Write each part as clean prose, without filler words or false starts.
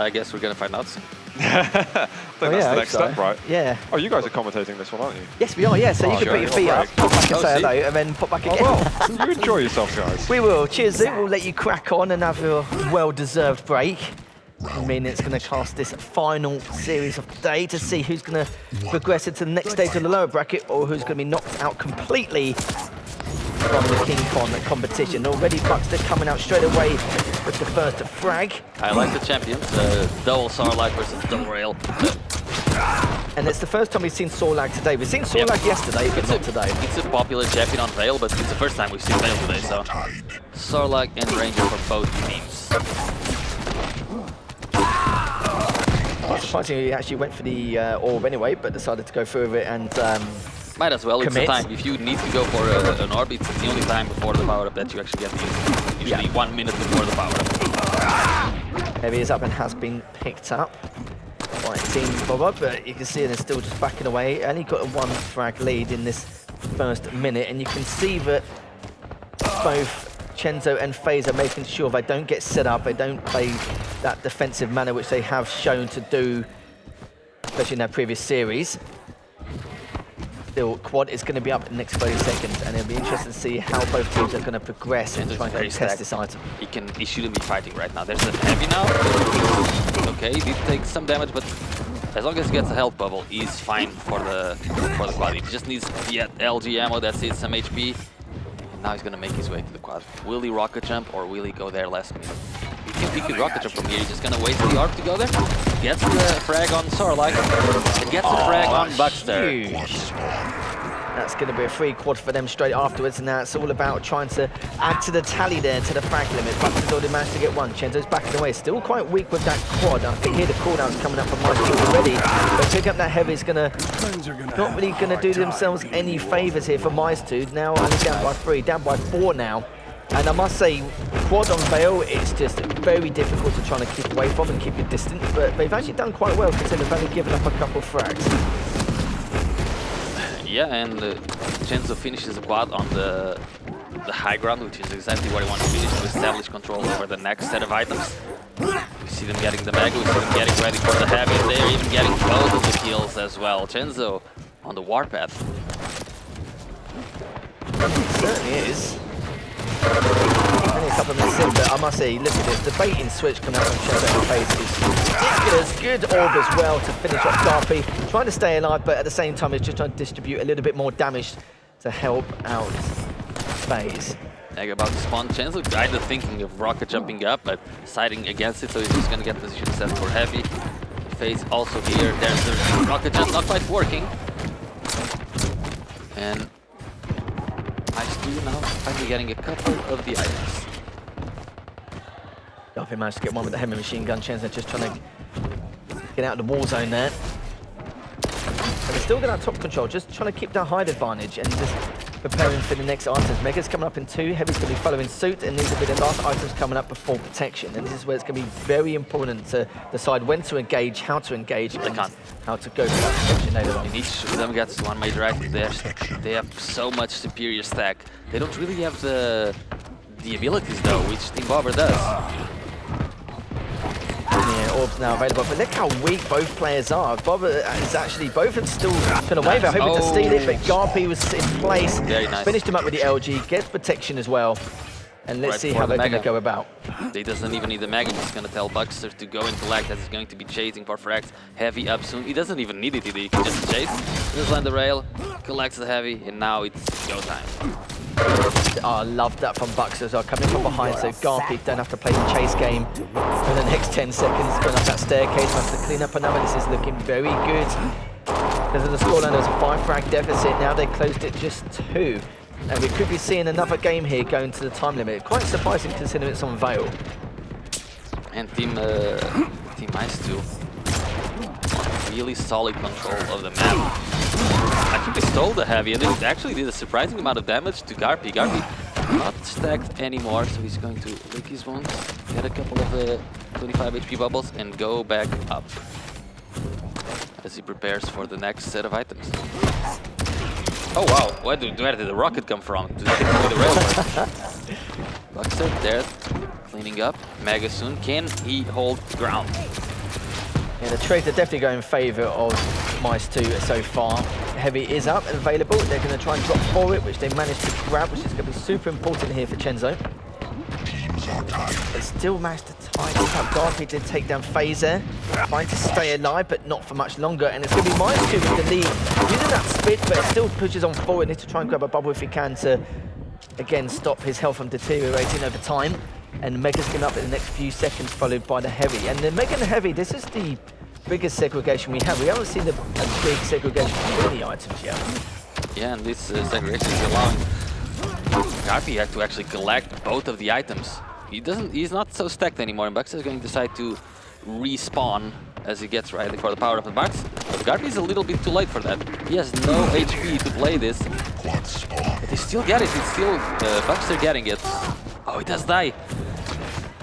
I guess we're gonna find out soon. I think that's the next step, right? Yeah. Oh, you guys are commentating this one, aren't you? Yes, we are, yeah. So you can put your feet up, pop back and say hello, and then pop back again. Oh, well, you enjoy yourselves, guys. We will. Cheers, Zoo. We'll let you crack on and have your well-deserved break. I mean, it's going to cast this final series of the day to see who's going to progress into the next stage of the lower bracket or who's going to be knocked out completely from the KeenCon competition. Already Buxter coming out straight away with the first frag. I like the champions, double Sarlacc versus double Rail. And it's the first time we've seen Sarlacc today. We've seen Sarlacc yesterday, but not today. It's a popular champion on Rail, but it's the first time we've seen Rail today, so Sarlacc and Ranger for both teams. Surprisingly, he actually went for the orb anyway, but decided to go through with it and might as well, commit. It's the time. If you need to go for an orb, it's the only time before the power-up that you actually get the usually 1 minute before the power-up. Heavy is up and has been picked up by Team Boba, but you can see they're still just backing away. Only got a 1 frag lead in this first minute, and you can see that both Chenzo and FaZe are making sure they don't get set up, they don't play that defensive manner which they have shown to do, especially in their previous series. Still, Quad is going to be up in the next 30 seconds, and it'll be interesting to see how both teams are going to progress and try and test this item. He shouldn't be fighting right now. There's a heavy now. Okay, he did take some damage, but as long as he gets a health bubble, he's fine for the quad. He just needs the LG ammo, that's it, some HP. And now he's going to make his way to the quad. Will he rocket jump or will he go there last minute? He could rocket jump from here. He's just going to wait for the arc to go there. Gets the frag on Sarlacc and gets the frag on Buxter. That's going to be a free quad for them straight afterwards, and now it's all about trying to add to the tally there, to the frag limit. Buxter's already managed to get one. Chenzo's backing away, still quite weak with that quad. I can hear the cooldowns coming up from MyzTwo already. But pick up that heavy is going to not really going to do themselves any favours here for MyzTwo. Now only down by 3, down by 4 now. And I must say, quad on Vale, it's just very difficult to try to keep away from and keep your distance. But they've actually done quite well considering they've only given up a couple of frags. Yeah, and Chenzo finishes the quad on the high ground, which is exactly what he wants to finish, to establish control over the next set of items. We see them getting the mega, we see them getting ready for the heavy, and they're even getting both of the kills as well. Chenzo on the warpath. It certainly is. Only a couple of minutes in, but I must say, look at this, the baiting switch coming out from Chenzo and FaZe is ridiculous. Good orb as well to finish off Garpy. Trying to stay alive, but at the same time, it's just trying to distribute a little bit more damage to help out FaZe. Egg about to spawn. Chenzo kind of thinking of rocket jumping up, but deciding against it, so he's just going to get position set for heavy. FaZe also here. There's the rocket jump, not quite working. And MyzTwo now finally getting a couple of the items. Garpy managed to get one with the heavy machine gun. Chenzo just trying to get out of the war zone there. But they're still going to have top control, just trying to keep that height advantage and just preparing for the next items. Mega's coming up in 2, Heavy's going to be following suit, and these will be the last items coming up before protection. And this is where it's going to be very important to decide when to engage, how to engage, and how to go for that protection later on. And each of them gets one major item there. They have so much superior stack. They don't really have the abilities though, which Team Bobber does. Yeah, orbs now available, but look how weak both players are. Bobber is actually, both of them still put away. They're hoping to steal it, but Garpy was in place. Very nice. Finished him up with the LG, gets protection as well. And let's see how they're going to go about. He doesn't even need the mega, he's going to tell Buxter to go and collect, as he's going to be chasing for frags. Heavy up soon. He doesn't even need it, he can just chase. Just land the rail, collects the heavy, and now it's go time. Oh, I love that from Buxter as well, coming from behind, so Garpy don't have to play the chase game for the next 10 seconds, going up that staircase, has to clean up another. This is looking very good. Because of the scoreline, there was a 5 frag deficit, now they closed it just 2. And we could be seeing another game here going to the time limit. Quite surprising considering it's on Vale. And Team MyzTwo, really solid control of the map. I think they stole the heavy, and it actually did a surprising amount of damage to Garpy. Garpy not stacked anymore, so he's going to lick his wounds, get a couple of 25 HP bubbles, and go back up as he prepares for the next set of items. Oh wow, where did the rocket come from? To the railway. Buxter there, cleaning up. Mega soon. Can he hold ground? Yeah, the trades are definitely going in favour of MyzTwo so far. Heavy is up and available. They're going to try and drop for it, which they managed to grab, which is going to be super important here for Chenzo. But still managed to tie this up. Garpy did take down FaZe there, trying to stay alive, but not for much longer. And it's going to be MyzTwo with the lead, using that spit, but it still pushes on forward. Needs to try and grab a bubble if he can to, again, stop his health from deteriorating over time. And Mega's going up in the next few seconds, followed by the Heavy. And the Mega and the Heavy, this is the biggest segregation we have. We haven't seen a big segregation for any items yet. Yeah, and this segregation is allowing Garpy to actually collect both of the items. He's not so stacked anymore, and Bucks is going to decide to respawn as he gets ready for the power of the Bucks. But Garpy is a little bit too late for that. He has no HP to play this. But they still get it. It's still Bucks are getting it. Oh, he does die.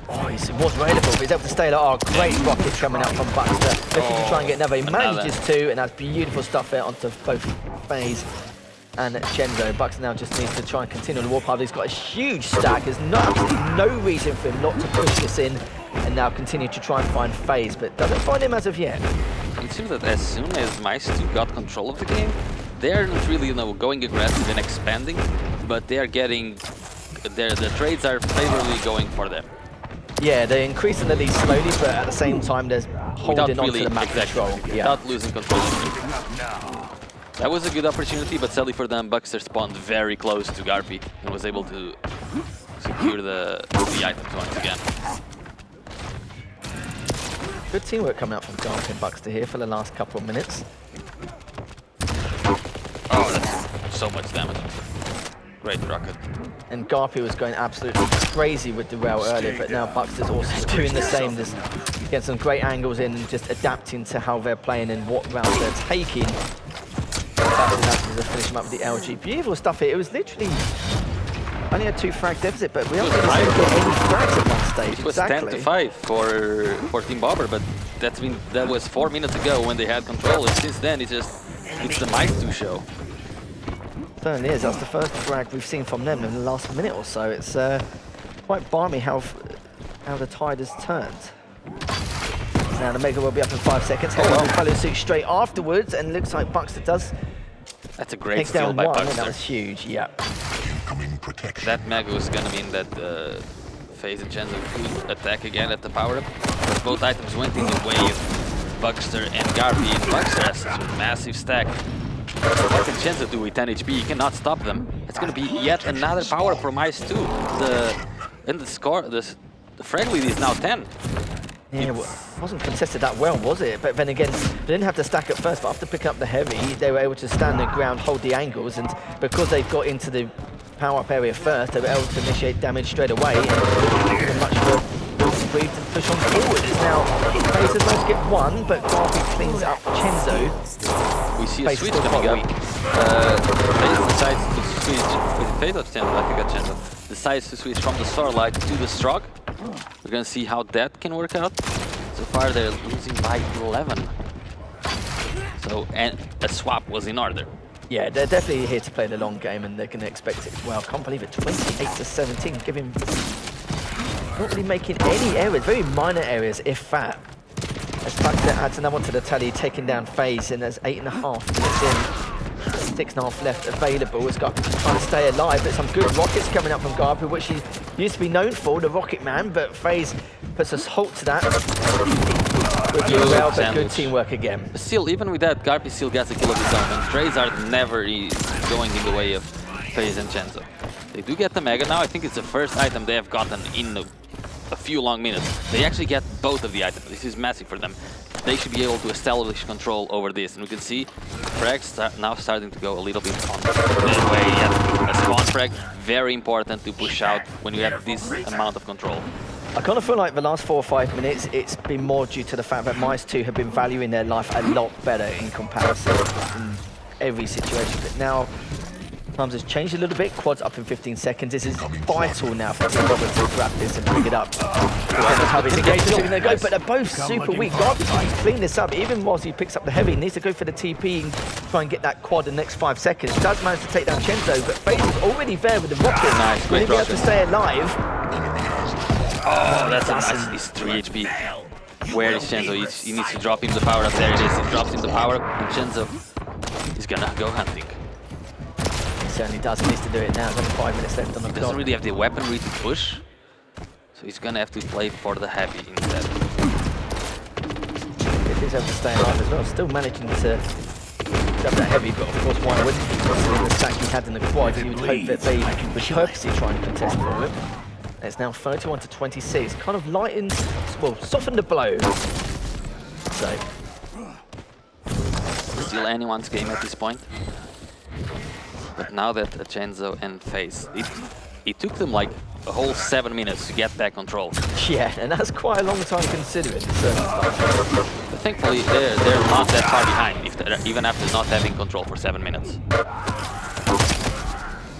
Oh, he was available, but he's able to stay there. Oh, great rocket coming out from Buckster. Looking to try and get another. He manages to, and that's beautiful stuff there onto both FaZe and Chenzo. Bucks now just needs to try and continue the warpath. He's got a huge stack. There's absolutely no reason for him not to push this in and now continue to try and find FaZe, but doesn't find him as of yet. It seems that as soon as MyzTwo got control of the game, they're not really, going aggressive and expanding, but they are getting the trades are favorably going for them. Yeah, they're increasing the lead slowly, but at the same time, there's holding on to the map control. Without losing control. That was a good opportunity, but sadly for them, Buckster spawned very close to Garpy and was able to secure the items once again. Good teamwork coming out from Garpy and Buckster here for the last couple of minutes. Oh, that's so much damage. Great rocket. And Garpy was going absolutely crazy with the rail earlier, but now Buckster's also doing the same, just getting some great angles in and just adapting to how they're playing and what routes they're taking. Buckster to finish him up with the LG. Beautiful stuff here. It was literally only a 2 frag deficit, but we haven't really get any frags at one stage. It was 10-5 for Team Bobber, but that was 4 minutes ago when they had control, and since then it's the MyzTwo show. Certainly is. That's the first frag we've seen from them in the last minute or so. It's quite balmy how the tide has turned. Now the Mega will be up in 5 seconds. Follow suit straight afterwards, and looks like Buckster does. That's a great steal by Buckster. That was huge. Yeah. That Mega was gonna mean that FaZe and Chenzo could attack again at the power up. But both items went in the way of Buckster and Garpy. And Buckster has a massive stack. What can Chenzo do with 10 HP? He cannot stop them. It's going to be yet another power for MyzTwo. The frag lead is now 10. Yeah, well, it wasn't contested that well, was it? But then again, they didn't have to stack at first, but after picking up the Heavy, they were able to stand their ground, hold the angles, and because they got into the power-up area first, they were able to initiate damage straight away, and given much of a breathe and push on forward. It's now FaZe has managed to get one, but Garpy cleans up Chenzo. We see a switch coming up. FaZe decides to switch. Was it FaZe or Chenzo? I think that's Chenzo. Decides to switch from the Starlight to the Strog. We're gonna see how that can work out. So far they're losing by 11. So, and a swap was in order. Yeah, they're definitely here to play the long game, and they're going to expect it. Well, can't believe it. 28-17, giving not really making any errors, very minor errors, if that. As Factor adds another one to the tally, taking down FaZe, and there's 8.5 minutes in. 6.5 left available. As Garpy just trying to stay alive, but some good rockets coming up from Garpy, which he used to be known for, the Rocket Man, but FaZe puts a halt to that. Well, but good teamwork again. Still, even with that, Garpy still gets a kill of his own, and trades are never going in the way of FaZe and Chenzo. They do get the Mega now. I think it's the first item they have gotten in a few long minutes. They actually get both of the items. This is massive for them. They should be able to establish control over this, and we can see frags now starting to go a little bit on their way. Yeah, a spawn frag, very important to push out when you have this amount of control. I kind of feel like the last 4 or 5 minutes, it's been more due to the fact that MyzTwo have been valuing their life a lot better in comparison in every situation. But now, times has changed a little bit. Quad's up in 15 seconds. This is vital now for Team Bobber to grab this and pick it up. How he's engaged, they go, but they're both super weak. Garpy can clean this up. Even whilst he picks up the Heavy, he needs to go for the TP and try and get that quad in the next 5 seconds. Does manage to take down Chenzo, but FaZe is already there with the rocket. Nice, will he be able to stay alive? Oh, that's a nice 3 HP. Where is Chenzo? He needs to drop him the power up. There it is. He drops him the power up, and Chenzo is gonna go hunting. He certainly does. He needs to do it now. There's only 5 minutes left on the He clock. doesn't really have the weaponry to push, so he's gonna have to play for the heavy instead. He does have to stay alive as well. Still managing to grab that heavy, but of course why wouldn't he? Considering the stack he had in the quad, you would hope that they would purposely try and contest for him. It's now 31 to 26. Kind of lightened, well, softened the blow. So Still anyone's game at this point. But now that Chenzo and FaZe, it took them like a whole 7 minutes to get back control. yeah, and that's quite a long time considering. But thankfully, they're not that far behind, even after not having control for 7 minutes.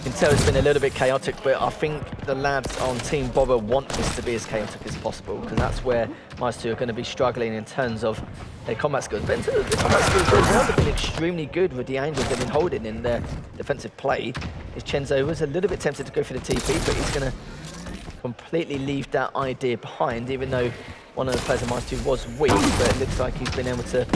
You can tell it's been a little bit chaotic, but I think the lads on Team Bobber want this to be as chaotic as possible, because that's where MyzTwo are going to be struggling in terms of their combat skills. But in terms of the combat skills, they've been extremely good with the angles they've been holding in their defensive play. Chenzo was a little bit tempted to go for the TP, but he's going to completely leave that idea behind, even though one of the players of MyzTwo was weak, but it looks like he's been able to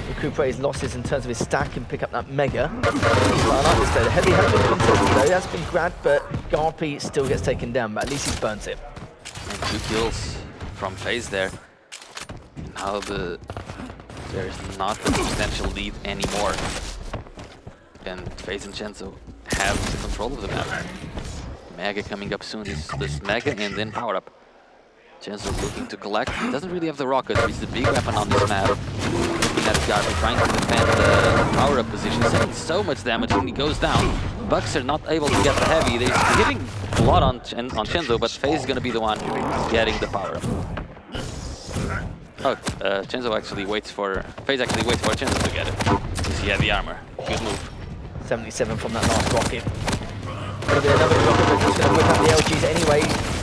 recuperate his losses in terms of his stack and pick up that mega. I like this though. The heavy has been contested though, that's been grabbed, but Garpy still gets taken down, but at least he's burnt it. And 2 kills from FaZe there. Now there is not a substantial lead anymore. And FaZe and Chenzo have the control of the map. Mega coming up soon. This Mega and then power up. Chenzo looking to collect. He doesn't really have the rocket. He's the big weapon on this map. Looking at Garpy trying to defend the power up position. He's taking so much damage when he goes down. Bucks are not able to get the heavy. They're hitting a lot on Chenzo, but FaZe is going to be the one getting the power up. Oh, Chenzo actually waits for... FaZe actually waits for Chenzo to get it, because he had the armor. Good move. 77 from that last rocket. Maybe another rocket, but he's going to whip out the LGs anyway.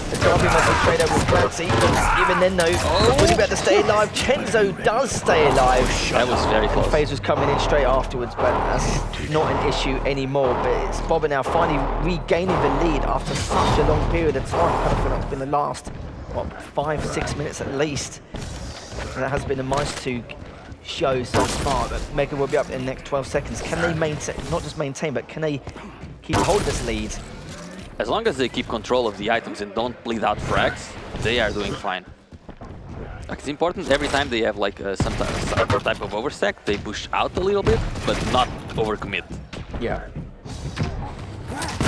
The Garpy must have straight over with Clancy, but even then though, would he better stay alive? Chenzo does stay alive. That was very close. FaZe was coming in straight afterwards, but that's not an issue anymore. But it's Bobber now finally regaining the lead after such a long period of time. I feel like it's been the last, what, 5-6 minutes at least. And that has been a MyzTwo show so far. But Mega will be up in the next 12 seconds. Can they maintain, not just maintain, but can they keep hold of this lead? As long as they keep control of the items and don't bleed out frags, they are doing fine. Like, it's important every time they have like some type of overstack, they push out a little bit, but not overcommit. Yeah.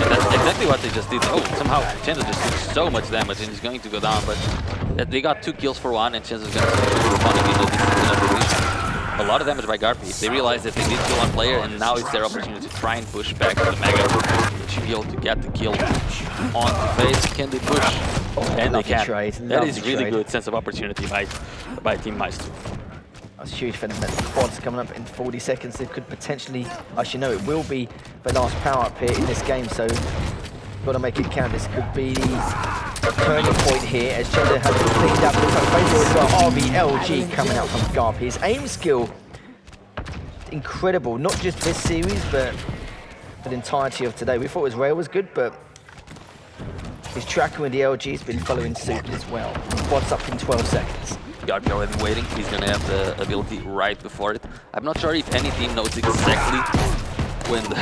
And that's exactly what they just did. Oh, somehow Chenzo just took so much damage and he's going to go down, but they got 2 kills for 1 and Chenzo's going to responding in a position. A lot of damage by Garpy. They realized that they did kill 1 player and now it's their opportunity to try and push back to the Mega. They should be able to get the kill on FaZe. Can they push? Oh, and they can. That is really good sense of opportunity by Team MyzTwo. That's huge for them. The quad's coming up in 40 seconds. They could potentially, actually no, it will be the last power up here in this game, so got to make it count. This could be the turning point here as Chenzo has cleaned up the RBLG coming out from Garpy. His aim skill, incredible, not just this series, but for the entirety of today. We thought his rail was good, but his tracking with the LG has been following suit as well. Quad's up in 12 seconds. Garpy already waiting. He's gonna have the ability right before it. I'm not sure if any team knows exactly when the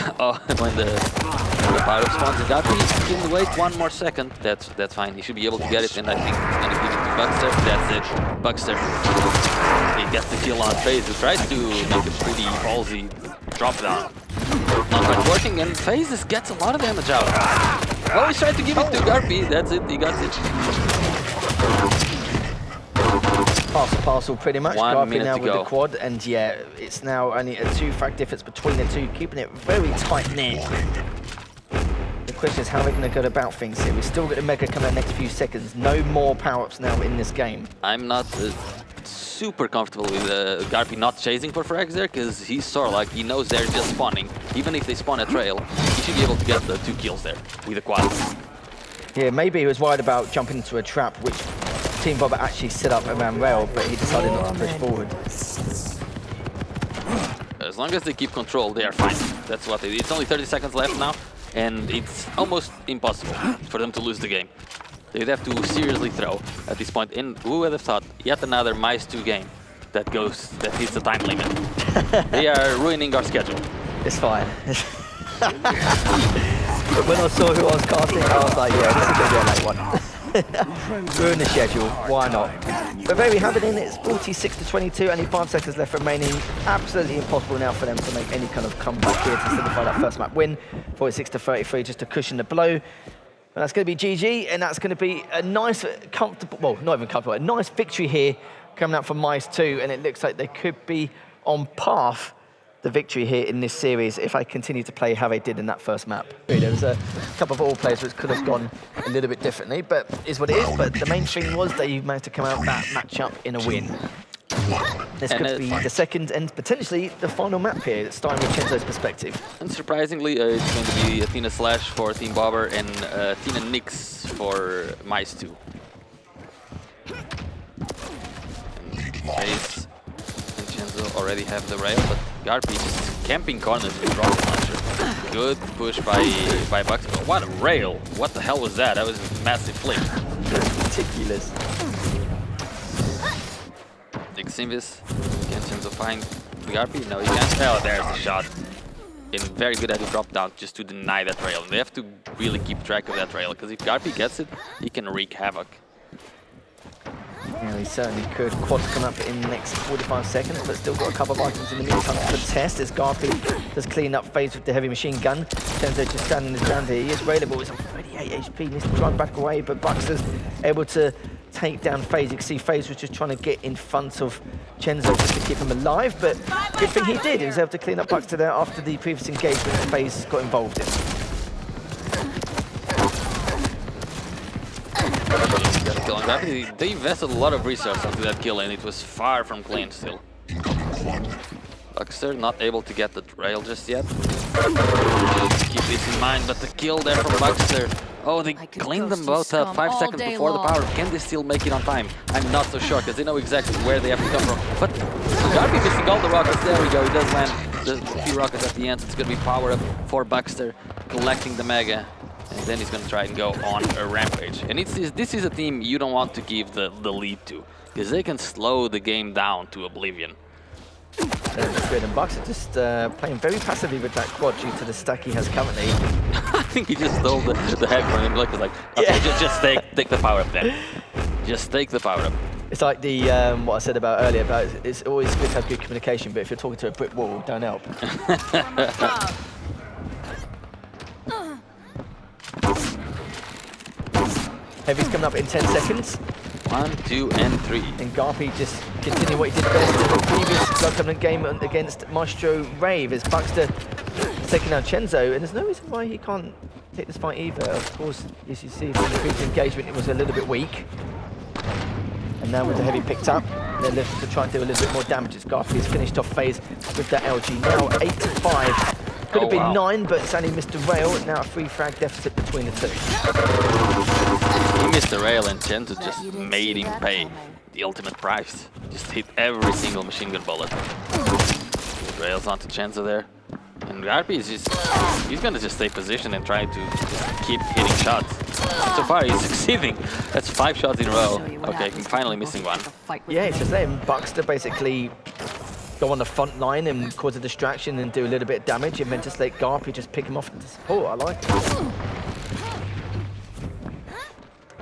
power up spawns. Garpy can wait 1 more second. That's fine. He should be able to get it, and I think he's gonna give it to Buckster. That's it. Buckster. He gets the kill on FaZe. He tries to make a pretty ballsy drop down. Not quite working, and FaZe gets a lot of damage out. Well, he's trying to give it to Garpy. That's it. He got it. Parcel pretty much. 1 Garpy minute now to with go. the quad, and yeah, it's now only a 2-frag difference between the two, keeping it very tight knit. The question is how we're going to go about things here. We've still got the Mega coming in the next few seconds. No more power-ups now in this game. I'm not super comfortable with Garpy not chasing for frags there, because he's sort of like, he knows they're just spawning. Even if they spawn a trail, he should be able to get the 2 kills there with the quad. Yeah, maybe he was worried about jumping into a trap, which Team Bobber actually set up around rail, but he decided not to push forward. As long as they keep control, they are fine. That's what they did. It's only 30 seconds left now, and it's almost impossible for them to lose the game. They'd have to seriously throw at this point. And who would have thought yet another MyzTwo game that hits the time limit. They are ruining our schedule. It's fine. But when I saw who I was casting, I was like, yeah, this is going to be a late one. Ruin the schedule, why not? But there we have it in, it's 46-22, only 5 seconds left remaining. Absolutely impossible now for them to make any kind of comeback here to solidify that first map win. 46-33, just to cushion the blow. And that's going to be GG, and that's going to be a nice, comfortable, well, not even comfortable, a nice victory here coming out from MyzTwo, and it looks like they could be on path the victory here in this series if I continue to play how they did in that first map. There was a couple of all players which could have gone a little bit differently, but is what it is. But the main thing was they managed to come out that matchup in a win. This could be the second and potentially the final map here, starting with Chenzo's perspective. And surprisingly, it's going to be Athena Slash for Team Bobber and Athena Nix for MyzTwo. FaZe and Chenzo already have the rail, but Garpy just camping corners with rocket launcher. Good push by Bucks. What a rail! What the hell was that? That was a massive flick. Ridiculous. Xinvis, can Chenzo find Garpy? No, he can't. Oh, there's the shot. And very good at the drop down just to deny that rail. And they have to really keep track of that rail, because if Garpy gets it, he can wreak havoc. Yeah, he certainly could. Quad's come up in the next 45 seconds, but still got a couple of items in the meantime to test as Garpy does clean up FaZe with the heavy machine gun. Chenzo just standing his ground here. He is railable. He's on 38 HP. Needs to try and back away, but Buxter's able to take down FaZe. You can see FaZe was just trying to get in front of Chenzo just to keep him alive, but good thing he did. He was able to clean up Buxter there after the previous engagement that FaZe got involved in. They invested a lot of resources into that kill, and it was far from clean still. Buxter not able to get the rail just yet. Just keep this in mind, but the kill there from Buxter. Oh, they cleaned them both up 5 seconds before the power. Can they still make it on time? I'm not so sure, because they know exactly where they have to come from. But Garpy missing all the rockets. There we go. He does land the few rockets at the end. It's going to be power up for Buxter, collecting the Mega. And then he's going to try and go on a rampage. And this is a team you don't want to give the lead to, because they can slow the game down to oblivion. And Buxter just playing very passively with that quad due to the stack he has currently. I think he just stole the head from him. Like, okay, yeah. just take the power up then. Just take the power up. It's like the what I said about earlier about it's always good to have good communication, but if you're talking to a brick wall, don't help. Heavy's coming up in 10 seconds. 1, 2, and 3. And Garpy just continuing what he did best in the previous Blood game against MyzTwo Rave as Buxter is taking down Chenzo, and there's no reason why he can't take this fight either. Of course, as you see from the previous engagement, it was a little bit weak. And now with the Heavy picked up, they're looking to try and do a little bit more damage as Garpy has finished off FaZe with that LG. Now 8-5. Could have been 9, but Sandy missed the rail. Now a 3 frag deficit between the two. He missed the rail, and Chenzo just made him pay the ultimate price. Just hit every single machine gun bullet. Rails onto Chenzo there. And Garpy is he's gonna just stay positioned and try to just keep hitting shots. So far he's succeeding. That's 5 shots in a row. Okay, he's finally missing one. Yeah, it's just letting Buxter basically go on the front line and cause a distraction and do a little bit of damage, and then just let Garpy just pick him off into support. I like it.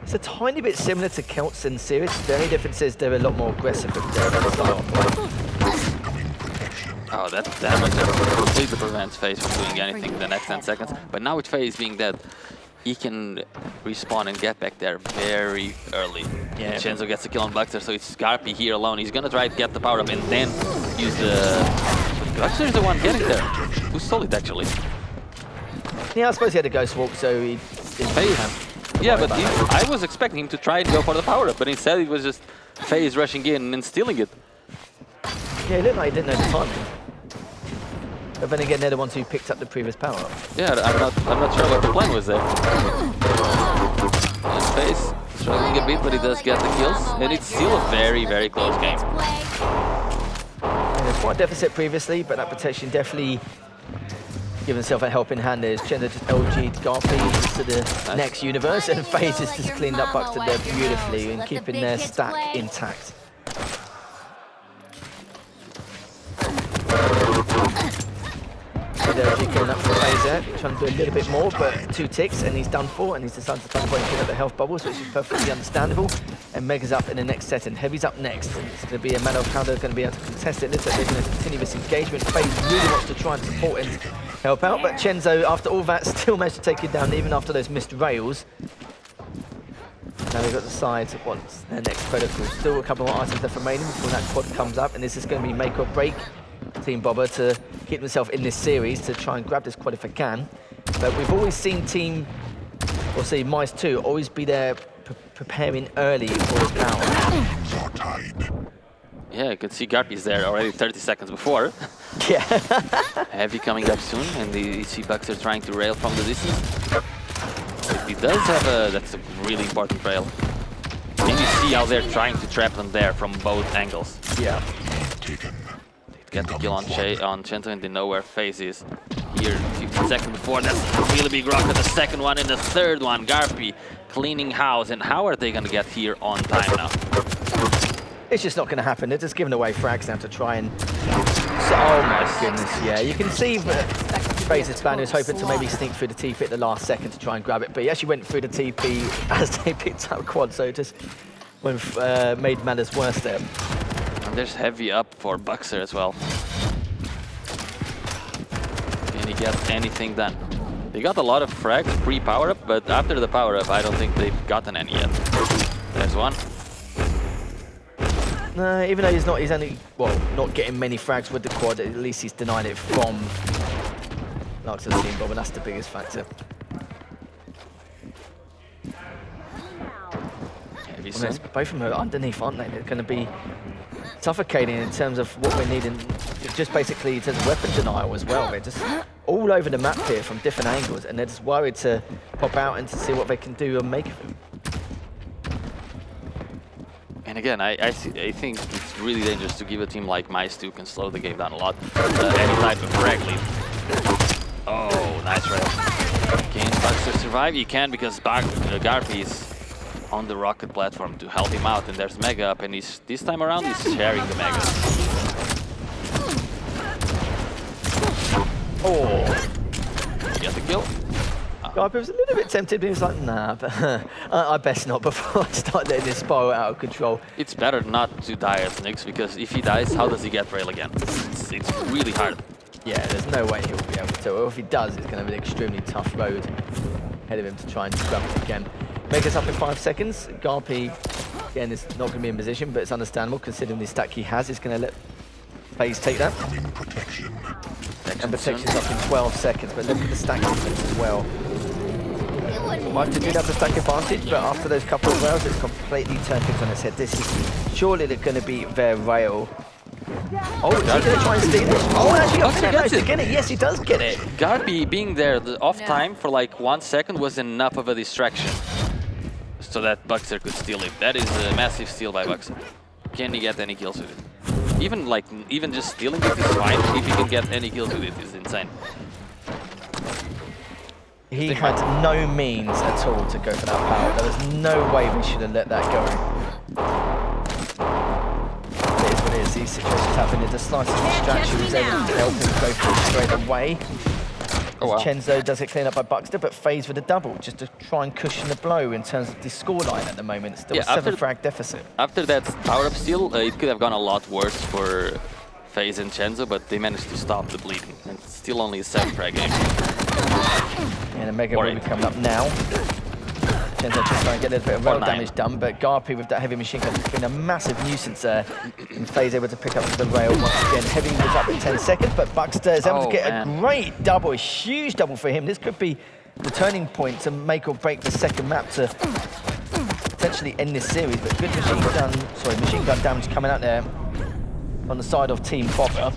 It's a tiny bit similar to Celts and Sirius. The only difference is they're a lot more aggressive with their style of play. Oh, that damage completely prevents FaZe from doing anything in the next 10 seconds. But now with FaZe being dead, he can respawn and get back there very early. Yeah, and Chenzo gets a kill on Buxter, so it's Garpy here alone. He's gonna try to get the power up and then use the... Buxter is the one getting there. Who stole it, actually? Yeah, I suppose he had a ghost walk, so he didn't FaZe. Yeah, but I was expecting him to try and go for the power up, but instead it was just FaZe rushing in and stealing it. Yeah, it looked like he didn't know the timing. But then again, they're the ones who picked up the previous power up. Yeah, I'm not sure what the plan was there. And FaZe struggling a bit, but he does get the kills, and it's still a very, very close game. And there's quite a deficit previously, but that protection definitely Give himself a helping hand there. Chenzo just LG'd Garpy to the next universe, and FaZe has just cleaned up Buxton there beautifully and keeping their stack intact. LG going up for FaZe there, trying to do a little bit more, but 2 ticks and he's done for, and he's decided to try and up the health bubbles, which is perfectly understandable. And Mega's up in the next set, and Heavy's up next. And it's going to be a matter of how they're going to be able to contest it. Looks like they're going to continue this engagement. FaZe really wants to try and support and help out, but Chenzo, after all that, still managed to take it down, even after those missed rails. Now they've got the sides of what's their next protocol. Still a couple more items left remaining before that quad comes up, and this is going to be make or break Team Bobber to keep themselves in this series to try and grab this quad if they can. But we've always seen MyzTwo always be there preparing early for his power. Yeah, you can see Garpy's there already 30 seconds before. Yeah. Heavy coming up soon, and you see Buxter trying to rail from the distance. He does have that's a really important rail. And you see how they're trying to trap them there from both angles. Yeah. Get the kill on Chenzo, and they know where FaZe is. Here, 15 seconds before, that's a really big rocket. The second one and the third one, Garpy cleaning house. And how are they going to get here on time now? It's just not going to happen. They're just giving away frags now to try and... Oh my goodness, yeah. You can see that FaZe's plan was hoping to maybe sneak through the TP at the last second to try and grab it, but he actually went through the TP as they picked up quad, so just made matters worse there. And there's Heavy up for Buxer as well. Can he get anything done? They got a lot of frags pre-power-up, but after the power-up, I don't think they've gotten any yet. There's one. No, even though he's only, well, not getting many frags with the quad, at least he's denying it from Lux's team, Bob, and that's the biggest factor. Both of them are underneath, aren't they? They're going to be suffocating in terms of what we're needing, just basically in terms of weapon denial as well. They're just all over the map here from different angles, and they're just worried to pop out and to see what they can do and make of it. And again, I think it's really dangerous to give a team like MyzTwo can slow the game down a lot. Any type of frag lead. Oh, nice rail. Can Buxter survive? He can, because Garpy is on the rocket platform to help him out, and there's Mega up, and this time around he's sharing the Mega. Oh! You get the kill? Garpy was a little bit tempted, but he was like, nah, but I best not before I start letting this spiral out of control. It's better not to die as Nyx, because if he dies, how does he get rail again? It's really hard. Yeah, there's no way he'll be able to. Or if he does, it's going to be an extremely tough road ahead of him to try and grab it again. Mega's up in 5 seconds. Garpy, again, is not going to be in position, but it's understandable considering the stack he has. He's going to let FaZe take that. And protection's up in 12 seconds, but look at the stack difference as well. MyzTwo did have the stack advantage, but after those couple of rails, it's completely turned things on its head. This is surely going to be their rail. Oh, is he going to try and steal it? Oh, actually, Athena managed to get it. Yes, he does get it. Garpy being there, the off time for like 1 second was enough of a distraction so that Buxer could steal it. That is a massive steal by Buxer. Can he get any kills with it? Even just stealing it is fine. If he can get any kills with it, is insane. He had no means at all to go for that power. There was no way we should have let that go. It is what it is. These situations happen. It's a slice of distraction. He was able to help him go for it straight away. Oh, wow. Chenzo does it clean up by Buxter, but FaZe with a double just to try and cushion the blow in terms of the scoreline at the moment. It's still a 7 frag deficit. After that power-up steal, it could have gone a lot worse for FaZe and Chenzo, but they managed to stop the bleeding. And it's still only a 7 frag game. And a Mega will be coming up now. Chenzo just trying to get a bit of rail damage done, but Garpy with that heavy machine gun has been a massive nuisance there. And FaZe able to pick up the rail once again. Heavy was up in 10 seconds, but Buxter is able to get a great double, a huge double for him. This could be the turning point to make or break the second map to potentially end this series. But good machine gun damage coming out there on the side of Team Bobber.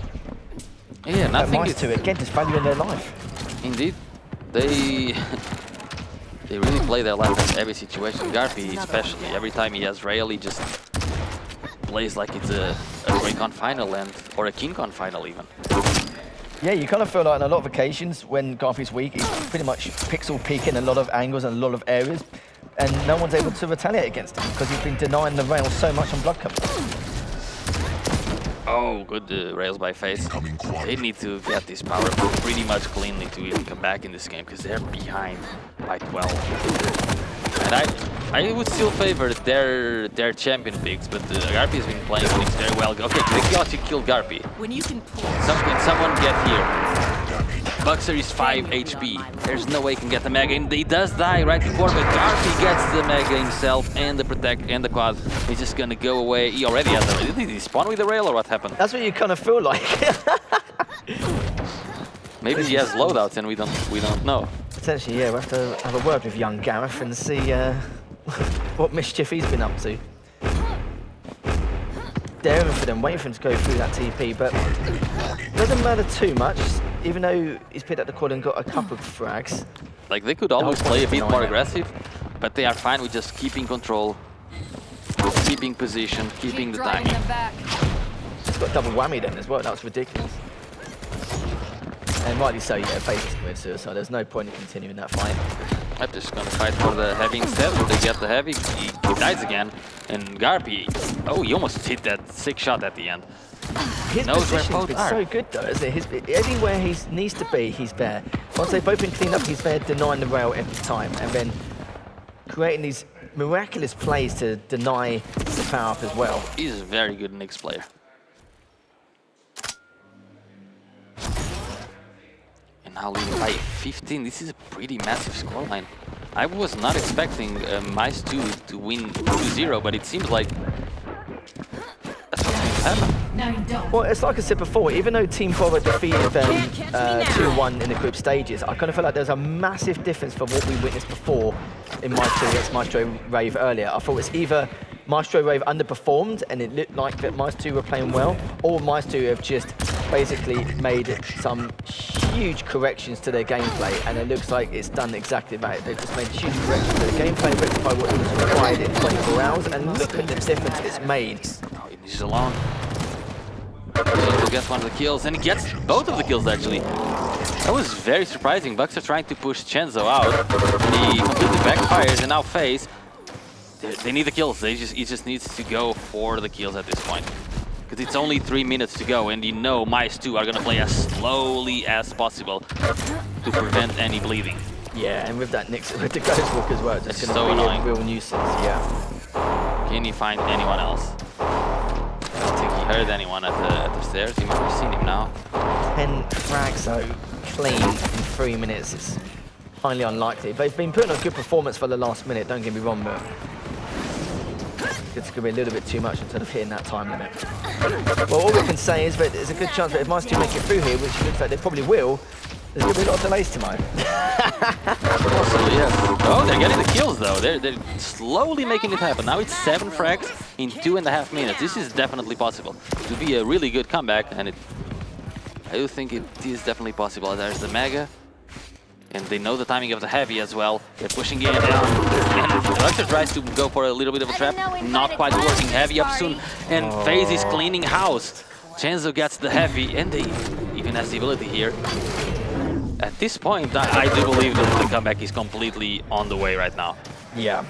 Yeah, nothing MyzTwo again, just valuing their life. Indeed, they really play their life in every situation. Garpy especially, every time he has rail, he just plays like it's a KeenCon final or a KeenCon final even. Yeah, you kind of feel like on a lot of occasions when Garpy's weak, he's pretty much pixel peeking a lot of angles and a lot of areas, and no one's able to retaliate against him because he's been denying the rail so much on Blood Cup. Oh, good rails by FaZe. They need to get this power up pretty much cleanly to even come back in this game because they're behind by 12. And I would still favor their champion picks, but Garpy has been playing things very well. Okay, they got to kill Garpy. When you can pull. Can someone get here? Buxer is 5 HP. There's no way he can get the Mega in. He does die right before, but Garpy gets the Mega himself and the Protect and the Quad. He's just gonna go away. He already has the... Did he spawn with the rail or what happened? That's what you kind of feel like. Maybe he has loadouts and we don't know. Potentially, yeah, we'll have to have a word with young Gareth and see what mischief he's been up to. Daring for them, waiting for him to go through that TP, but doesn't matter too much, even though he's picked up the quad and got a couple of frags. Like, they could always play a bit more aggressive, but they are fine with just keeping control, keeping position, keeping the timing. He's got double whammy then as well, that was ridiculous. And rightly so, yeah, FaZe is committed suicide, there's no point in continuing that fight. I'm just gonna fight for the heavy instead. When they get the heavy, he dies again. And Garpy, oh, he almost hit that sick shot at the end. His position's been so good though, isn't it? Everywhere he needs to be, he's there. Once they've both been cleaned up, he's there denying the rail every time. And then creating these miraculous plays to deny the power up as well. He's a very good Knicks player. And now leading by 15, this is a pretty massive scoreline. I was not expecting MyzTwo to win 2-0, but it seems like that's what's going to happen. Well, it's like I said before, even though Team Forward defeated them 2-1 in the group stages, I kind of feel like there's a massive difference from what we witnessed before in MyzTwo against MyzTwo Rave earlier. I thought it's either MyzTwo Rave underperformed and it looked like that MyzTwo were playing well, or MyzTwo have just basically made some huge corrections to their gameplay, and it looks like it's done exactly that. They've just made huge corrections to their gameplay, rectified what was required in 24 hours, and look at the difference it's made. Oh, he's alone. He gets one of the kills, and he gets both of the kills actually. That was very surprising. Bucks are trying to push Chenzo out. He completely backfires, and now FaZe. They need the kills. He just needs to go for the kills at this point. Because it's only 3 minutes to go, and you know MyzTwo are going to play as slowly as possible to prevent any bleeding. Yeah, and with that Knicks, with the Ghost Walk as well, it's going to be a real nuisance, yeah. Can he find anyone else? I don't think he heard anyone at the stairs. He might have seen him now. 10 frags though, clean in 3 minutes. It's highly unlikely. They've been putting on a good performance for the last minute, don't get me wrong, but it's going to be a little bit too much instead of hitting that time limit. Well, all we can say is that there's a good chance that if MyzTwo make it through here, which looks like they probably will, there's going to be a lot of delays tomorrow. Possibly, yes. Oh, they're getting the kills though. They're slowly making it happen. Now it's 7 frags in 2.5 minutes. This is definitely possible to be a really good comeback, and I do think it is definitely possible. There's the Mega. And they know the timing of the heavy as well. They're pushing in down. And Buxer tries to go for a little bit of a trap. Not quite working. Heavy up soon. And FaZe is cleaning house. Chenzo gets the heavy. And they even has the ability here. At this point, I do believe that the comeback is completely on the way right now. Yeah.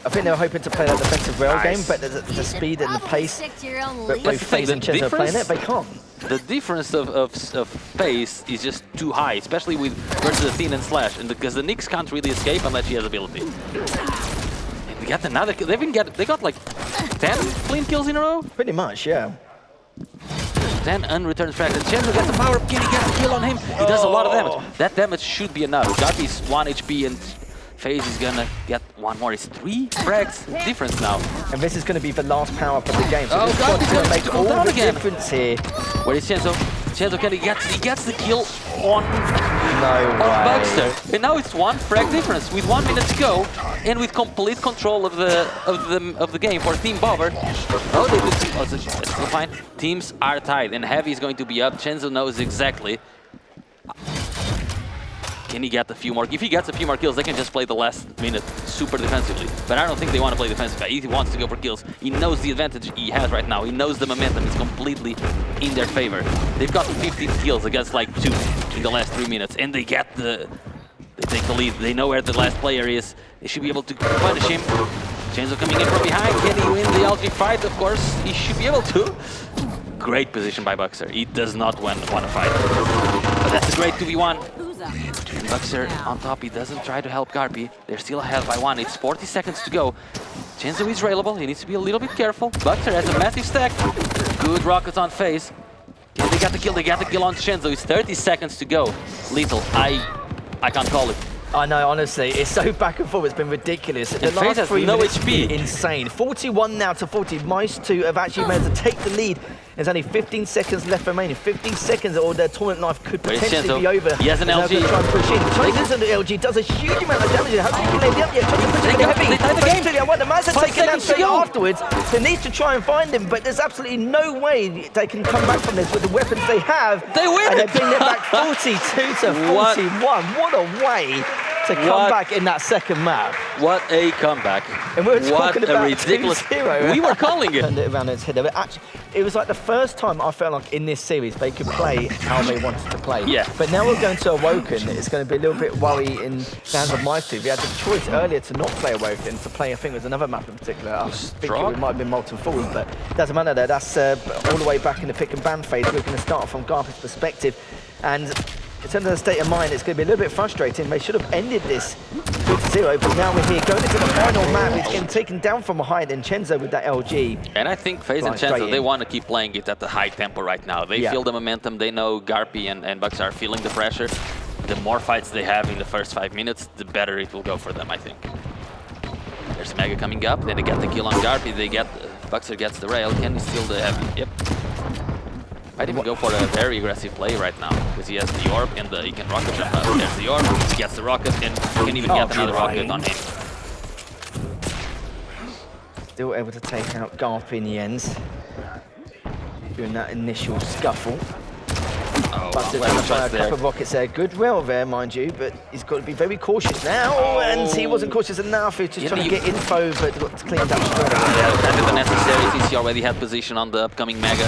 I think they were hoping to play that defensive rail game, but the speed and the pace that both FaZe and Chenzo are playing it, they can't. The difference of pace is just too high, especially with versus Athena and Slash, and because the Knicks can't really escape unless she has ability. And they got another kill. They got like 10 clean kills in a row. Pretty much, yeah. 10 unreturned frags, and Chenzo gets the power up. Can he get the kill on him? He does a lot of damage. That damage should be enough. Garpy's 1 HP and FaZe is gonna get one more. It's 3 frags difference now. And this is gonna be the last power up of the game. So this squad's gonna make all the difference here. Where is Chenzo? Chenzo he gets the kill on Buxer. And now it's 1 frag difference with 1 minute to go, and with complete control of the game for Team Bobber. Oh, they did. Oh, it's still fine. Teams are tied, and Heavy is going to be up. Chenzo knows exactly. Can he get a few more? If he gets a few more kills, they can just play the last minute super defensively. But I don't think they want to play defensively. He wants to go for kills. He knows the advantage he has right now. He knows the momentum is completely in their favor. They've got 15 kills against like 2 in the last 3 minutes, and they take the lead. They know where the last player is. They should be able to punish him. Chenzo coming in from behind. Can he win the LG fight? Of course, he should be able to. Great position by Buxer. He does not want to fight. But that's a great 2v1. And Buxer on top, he doesn't try to help Garpy. They're still ahead by 1. It's 40 seconds to go. Chenzo is railable. He needs to be a little bit careful. Buxer has a massive stack. Good rockets on phase. Yeah, they got the kill. They got the kill on Chenzo. It's 30 seconds to go. Lethal. I can't call it. I know, honestly, it's so back and forth, it's been ridiculous. The FaZe last has 3 no minutes HP. Insane. 41 now to 40. MyzTwo have actually managed to take the lead. There's only 15 seconds left remaining. 15 seconds or their tournament life could potentially be over. He has an LG. Try and push in. Tries into the LG, does a huge amount of damage. How do you lay up yet? Tries to push it heavy. They tie the game. I want the Mazda taking that straight go. afterwards. They need to try and find him, but there's absolutely no way they can come back from this with the weapons they have. They win and it. they bring it back 42 to 41. What a way to come back in that second map. What a comeback. And we were talking what about a ridiculous 2-0. We were calling it. Turned it around its head. Actually, it was like the first time I felt like in this series they could play how they wanted to play. Yeah. But now we're going to Awoken. It's going to be a little bit worry in the hands of MyzTwo. We had the choice earlier to not play Awoken, to play, I think it was another map in particular. I think it might have been Molten Falls, but it doesn't matter there. That's all the way back in the pick and ban phase. We're going to start from Garpy's perspective. And in terms of the state of mind, it's going to be a little bit frustrating. They should have ended this 2-0, but now we're here going into the final map. It's getting taken down from behind, and Chenzo with that LG. And I think FaZe and Chenzo, they want to keep playing it at the high tempo right now. They feel the momentum. They know Garpy and Bucks are feeling the pressure. The more fights they have in the first 5 minutes, the better it will go for them, I think. There's Mega coming up. Then they get the kill on Garpy. Buxer gets the rail. Can he steal the heavy? Yep. Might even go for a very aggressive play right now, because he has the orb and he can rocket jump up. There's the orb, he gets the rocket, and he can even get another rocket on him. Still able to take out Garpy in the end, during that initial scuffle. Buxer's going to try a couple of rockets there. Good rail there, mind you, but he's got to be very cautious now, and he wasn't cautious enough. He was just trying to get info, but got cleaned up straight away. Yeah, that is the necessary since he already had position on the upcoming Mega.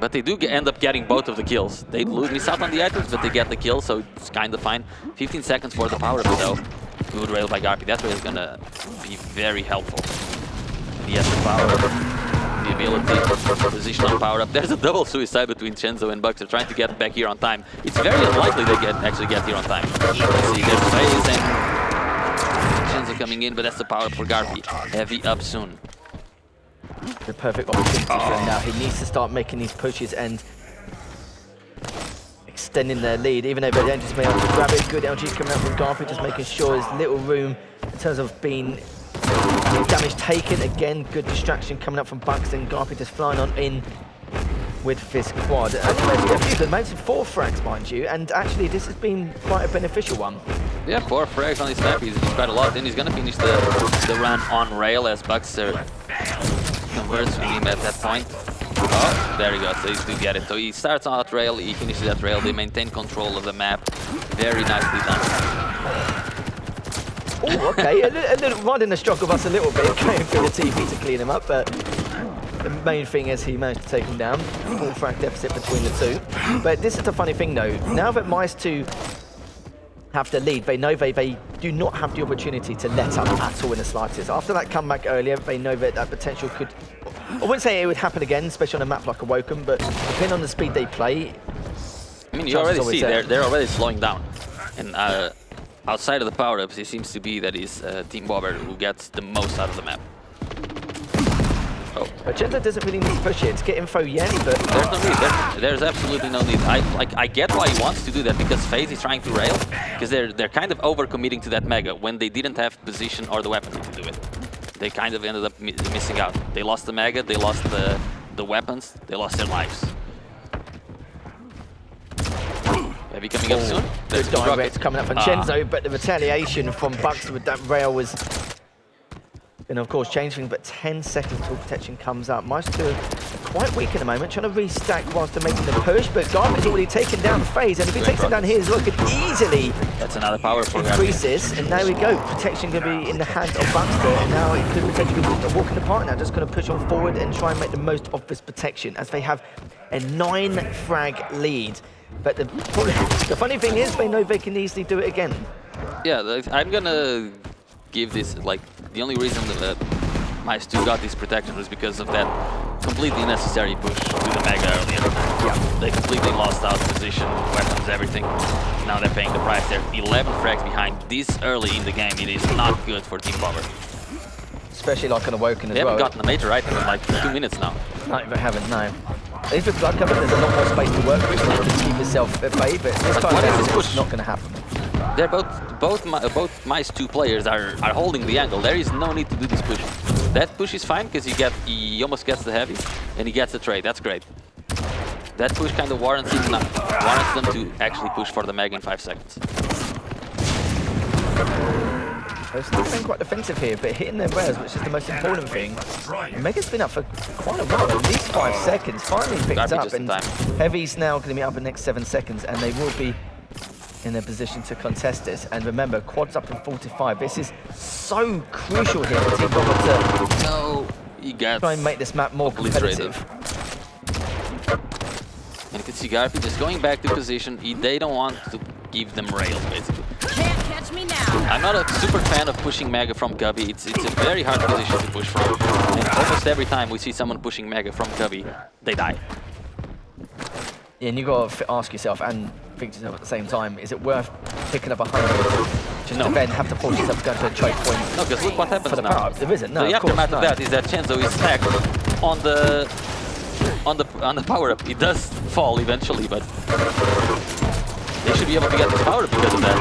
But they do end up getting both of the kills. They miss out on the items, but they get the kill, so it's kind of fine. 15 seconds for the power-up though. Good rail by Garpy. That rail is gonna be very helpful. He has the power-up, the ability, position on power-up. There's a double suicide between Chenzo and Buxer trying to get back here on time. It's very unlikely they actually get here on time. Let's see, there's FaZe and Chenzo coming in, but that's the power-up for Garpy. Heavy up soon. The perfect opportunity for him now. He needs to start making these pushes and extending their lead, even though they don't just be able to grab it. Good LG's coming out from Garpy, just making sure there's little room in terms of being damage taken. Again, good distraction coming up from Bucks, and Garpy just flying on in with Fist Quad. And he managed to get a few good, managed 4 frags, mind you, and actually this has been quite a beneficial one. Yeah, 4 frags on his snap, he's quite a lot, and he's gonna finish the run on rail as Bucks converts with him at that point. Oh, there he goes, so he do get it. So he starts on that rail, he finishes that rail, they maintain control of the map. Very nicely done. Oh, okay, a little riding the stroke of us a little bit, going through the TV to clean him up, but the main thing is he managed to take him down. 4 frag deficit between the two. But this is the funny thing though, now that MyzTwo have the lead, they know they do not have the opportunity to let up at all in the slightest. After that comeback earlier, they know that that potential could, I wouldn't say it would happen again, especially on a map like Awoken, but depending on the speed they play, I mean, you already see they're already slowing down. And outside of the power-ups, it seems to be that he's Team Bobber who gets the most out of the map. Oh. But Chenzo doesn't really need to push it to get info yet, but there's no need. There's absolutely no need. I get why he wants to do that, because FaZe is trying to rail, because they're kind of over-committing to that Mega when they didn't have position or the weapons to do it. They kind of ended up missing out. They lost the Mega, they lost the weapons, they lost their lives. Heavy coming up soon. Good direct coming up from Chenzo, but the retaliation from Bucks with that rail was, and of course, change things, but 10 seconds till protection comes up. MyzTwo quite weak at the moment, trying to restack whilst they're making the push, but Garmin's already taken down FaZe, and if he takes him down here as well, could easily That's another power for increase this, and there we go. Protection going to be in the hands of Buckster, and now it could potentially be Awoken apart now, just going to push on forward and try and make the most of this protection, as they have a 9-frag lead. But the funny thing is, they know they can easily do it again. Yeah, I'm gonna give this, like, the only reason that MyzTwo got this protection was because of that completely necessary push to the Mega earlier. Yeah. They completely lost out position, weapons, everything. Now they're paying the price. They're 11 frags behind this early in the game. It is not good for Team Power. Especially like an Awoken as well. They haven't gotten a major item in like 2 minutes now. No, they haven't, no. If it's blood cover, there's a lot more space to work with to keep yourself at bay, but this time around, it's not going to happen. They're both MyzTwo players are holding the angle. There is no need to do this push. That push is fine because he almost gets the heavy and he gets the trade. That's great. That push kind of warrants them to actually push for the Mega in 5 seconds. They're still playing quite defensive here, but hitting their res, which is the most important thing. Mega's been up for quite a while, at least 5 seconds. Finally picked up, and Heavy's now going to be up in the next 7 seconds, and they will be in a position to contest this. And remember, quad's up in 45. This is so crucial here for Team Power to try and make this map more competitive. And you can see Garpy just going back to position. They don't want to give them rails, basically. Can't catch me now. I'm not a super fan of pushing Mega from Gubby. It's a very hard position to push from. And almost every time we see someone pushing Mega from Gubby, they die. Yeah, and you got to ask yourself and think to yourself at the same time, is it worth picking up 100 just to then have to force yourself to go to a choke point? No, because look what happens now. There isn't. No, the of course, aftermath of that is that Chenzo is stacked on the power up. It does fall eventually, but they should be able to get this power up because of that.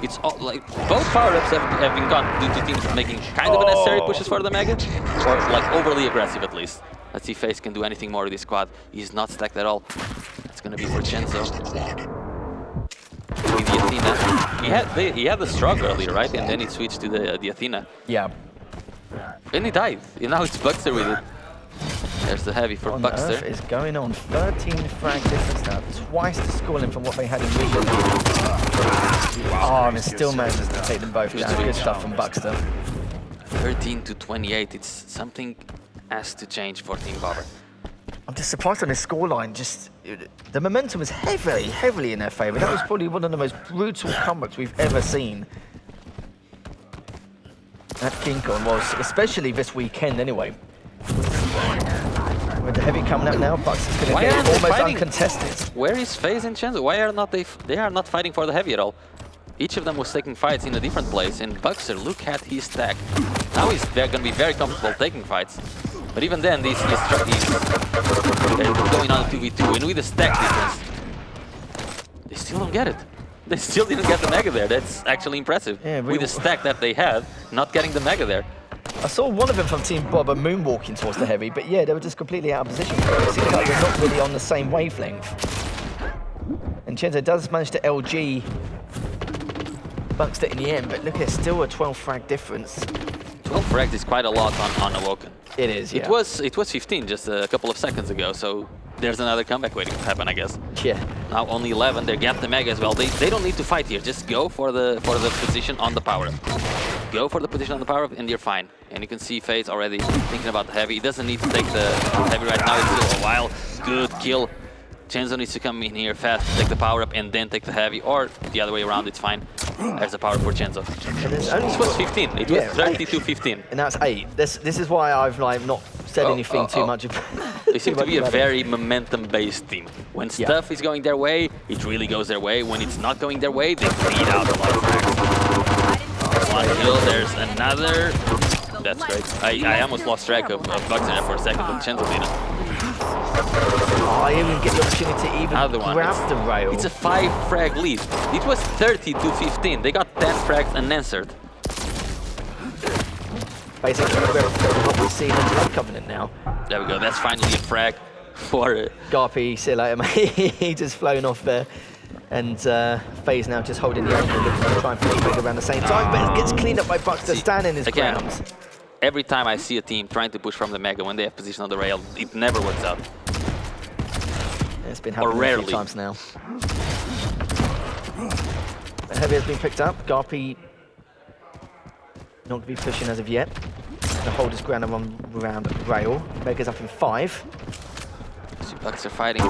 It's all, like, both power ups have been gone due to teams making kind of unnecessary pushes for the Mega, or like overly aggressive at least. Let's see if FaZe can do anything more with this squad. He's not stacked at all. It's gonna be for Chenzo. With the Athena. He had the Strug earlier, right? And then he switched to the Athena. Yeah. And he died. And now it's Buckster with it. There's the heavy for Buckster. What is going on? 13 frag difference now. Twice the scoring from what they had in vision. Oh, and it still manages to take them both down. Good stuff from Buckster. 13 to 28. It's something has to change for Team Power. I'm just surprised on this scoreline. Just the momentum was heavily in their favour. That was probably one of the most brutal comebacks we've ever seen at KeenCon, was especially this weekend anyway. With the heavy coming up now, Bucks is going to get almost uncontested. Where is FaZe and Chenzo? Why are not they are not fighting for the heavy at all? Each of them was taking fights in a different place, and Buckster, look at his stack. Now they're going to be very comfortable taking fights. But even then, they're going on a 2v2, and with the stack difference, they still don't get it. They still didn't get the Mega there. That's actually impressive. Yeah, with the stack that they had, not getting the Mega there. I saw one of them from Team Bob moonwalking towards the heavy, but yeah, they were just completely out of position. It seems like they're not really on the same wavelength. And Chenzo does manage to LG Buckster in the end, but look, it's still a 12 frag difference. 12 frags is quite a lot on Awoken. It is, yeah. It was 15 just a couple of seconds ago, so there's another comeback waiting to happen, I guess. Yeah. Now only 11, they get the Mega as well. They don't need to fight here, just go for the position on the power up. Go for the position on the power up and you're fine. And you can see FaZe already thinking about the heavy. He doesn't need to take the heavy right now, it's still a while. Good kill. Chenzo needs to come in here fast, take the power up and then take the heavy, or the other way around, it's fine. There's the power for Chenzo. This was 15, it was 30 to 15. And now it's 8. This is why I've like not said anything too much about They seem to be a very momentum-based team. When stuff is going their way, it really goes their way. When it's not going their way, they bleed out a lot of frags. One kill, there's another. That's great. I almost lost track of Bucks there for a second, but Chenzo did it. Oh, I even get the opportunity to even grab the rail. It's a 5 frag lead. It was 30 to 15. They got 10 frags unanswered. Basically, what we see in the Blood Covenant now. There we go. That's finally a frag for Garpy. See you later, mate. He just flown off there. And FaZe now just holding the angle, looking to try and finish Mega around the same time, but it gets cleaned up by Buckster, standing his ground. every time I see a team trying to push from the Mega when they have position on the rail, it never works out. It's been happening a few times now. The Heavy has been picked up. Garpy not going to be pushing as of yet. The hold his ground around rail. Mega's up in 5. Two Bucks are fighting.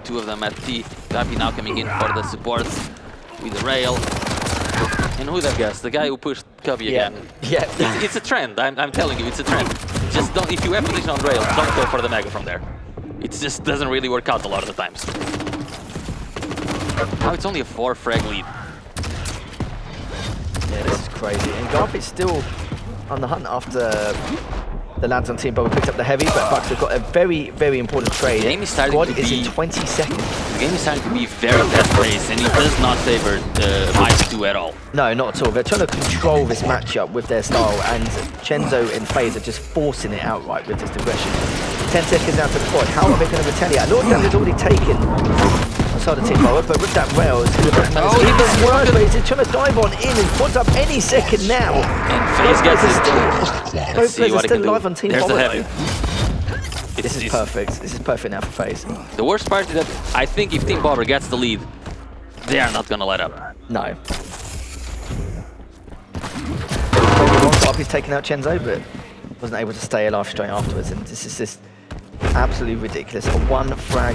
2 of them at T. Garpy now coming in for the support with the rail. And who would have guessed? The guy who pushed Cubby again. Yeah. It's a trend. I'm telling you, it's a trend. Just don't. If you have position on rail, don't go for the Mega from there. It just doesn't really work out a lot of the times. Now it's only a 4 frag lead. Yeah, this is crazy. And Garpy's still on the hunt after the lads on Team Bubble picked up the Heavy, but Bucks have got a very, very important trade. The game is starting Squad to is be, in 20 seconds. The game is starting to be very fast-paced, and it does not favor MyzTwo at all. No, not at all. They're trying to control this matchup with their style, and Chenzo and FaZe are just forcing it outright with this aggression. 10 seconds out to the quad. How are they going to retaliate? Lord Damage is already taken outside the Team Bubble, but with that rail, it's going to be even worse. But he's trying to dive on in and quads up any second now. And FaZe gets it. Both players are still live on Team There's Bubble. the Heavy. This is perfect. This is perfect now for FaZe. The worst part is that I think if Team Bobber gets the lead, they are not going to let up. No. He's taken out Chenzo, but wasn't able to stay alive straight afterwards. And this is just absolutely ridiculous. A 1 frag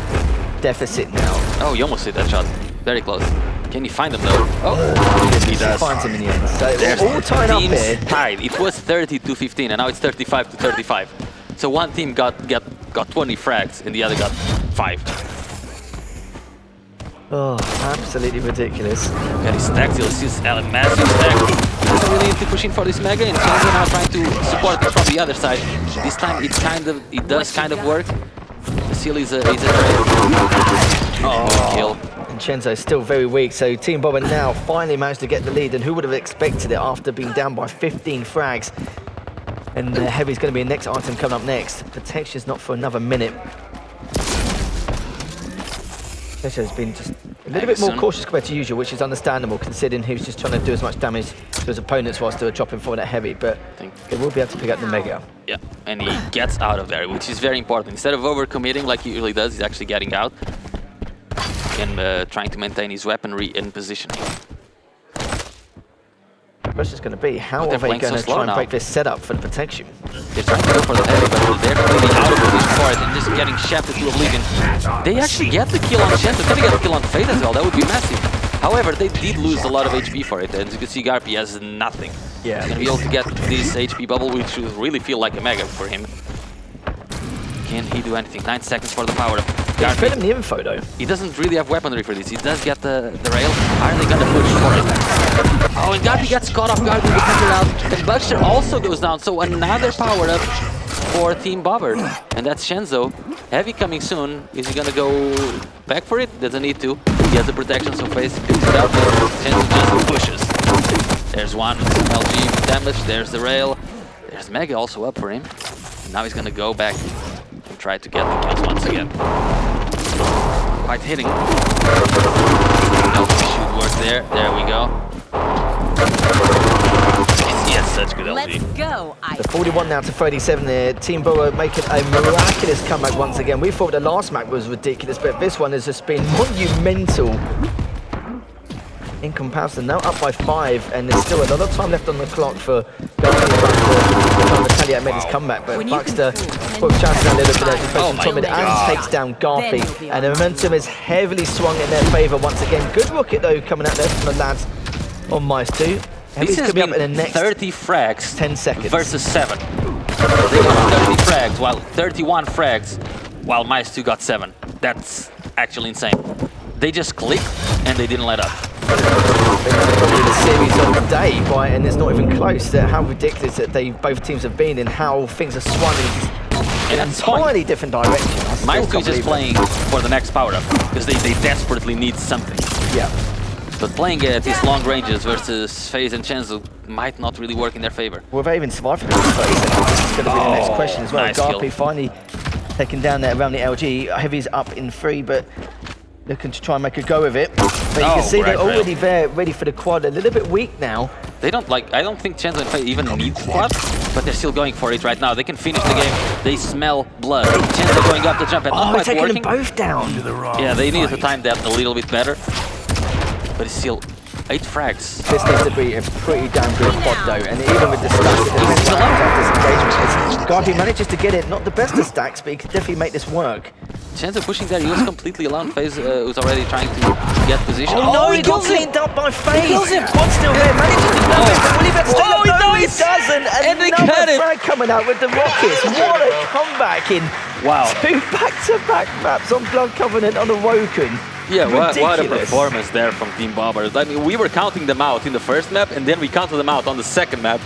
deficit now. Oh, you almost hit that shot. Very close. Can you find him though? Oh, he does. Finds him in the end. So there's all tied up here. Tied. It was 30-15, and now it's 35-35. So one team got 20 frags, and the other got 5. Oh, absolutely ridiculous. Very stacked. You'll see a massive stack. Doesn't really need to push in for this Mega, and Chenzo now trying to support it from the other side. This time it does kind of work. The seal is a trade. Oh, kill. And Chenzo is still very weak, so Team Bobber now finally managed to get the lead, and who would have expected it after being down by 15 frags? And Heavy's going to be a next item coming up next. Protection's not for another minute. Chenzo's been just a little bit more cautious compared to usual, which is understandable considering he was just trying to do as much damage to his opponents whilst they were dropping for that Heavy, but he will be able to pick up the Mega. Yeah, and he gets out of there, which is very important. Instead of overcommitting like he usually does, he's actually getting out and trying to maintain his weaponry in positioning. The question's going to be, how are they going to try and break this setup for the protection? They're trying to go for the Heavy, but they're completely out of position for it and just getting shafted to oblivion. They actually get the kill on Chenzo. They're going to get the kill on FaZe as well. That would be massive. However, they did lose a lot of HP for it, and as you can see, Garpy has nothing. Yeah. He's going to be able to get this HP bubble, which will really feel like a Mega for him. Can he do anything? 9 seconds for the power up. He's fed him the info though. He doesn't really have weaponry for this. He does get the rail. Are they gonna push for it? Oh, and Garpy gets caught off guard with the counter out. And Buster also goes down, so another power up for Team Bobber. And that's Chenzo. Heavy coming soon. Is he gonna go back for it? Doesn't need to. He has the protection, so FaZe picks it up. Chenzo just pushes. There's one LG damage. There's the rail. There's Mega also up for him. And now he's gonna go back and try to get the kills once again. Quite hitting. LG should work there. There we go. Yes, such good LG. Let's go. The 41 now to 37 there. Team Boro making a miraculous comeback once again. We thought the last match was ridiculous, but this one has just been monumental in comparison. Now up by 5, and there's still a lot of time left on the clock for Buxter to retaliate and make his comeback. But Buxter puts chances a little bit of defense from it and takes down Garpy. And the momentum is heavily swung in their favour once again. Good rocket though coming out there from the lads on MyzTwo. This has been up in the next 30 frags 10 seconds versus 7. They got 30 frags, while 31 frags, while MyzTwo got 7. That's actually insane. They just clicked and they didn't let up. Probably the series of the day, right? And it's not even close to how ridiculous that both teams have been and how things are swung in an entirely different direction. MyzTwo is just playing for the next power up because they desperately need something. Yeah. But playing at these long ranges versus FaZe and Chenzo might not really work in their favor. Will they even survive for this phase? This is going to be the next question as well. Nice Garpy kill. finally taken down there around the LG. Heavy's up in 3, but looking to try and make a go of it. But you can see they're already there, ready for the quad. A little bit weak now. They don't I don't think Chenzo and FaZe even need quad. but they're still going for it right now. They can finish the game. They smell blood. Chenzo going up the jump and not quite taking working. them both down. Yeah, they needed to time that a little bit better. But it's still 8 frags. This needs to be a pretty damn good quad though, and even with the stacks, it depends on how this engagement is. Garvey manages to get it, not the best of stacks, but he can definitely make this work. Chenzo pushing there, he was completely alone. FaZe was already trying to get position. Oh no, he got kills him! cleaned up by FaZe! kills him! Quad's still there, manages to grab it, but will he bet still? Oh, he No, he does! doesn't! And they Another cut it! frag coming out with the Rockets. What a comeback in Wow. 2 back-to-back maps on Blood Covenant on Awoken. Yeah, what a Ridiculous. performance there from Team Bobbers. I mean, we were counting them out in the first map, and then we counted them out on the second map.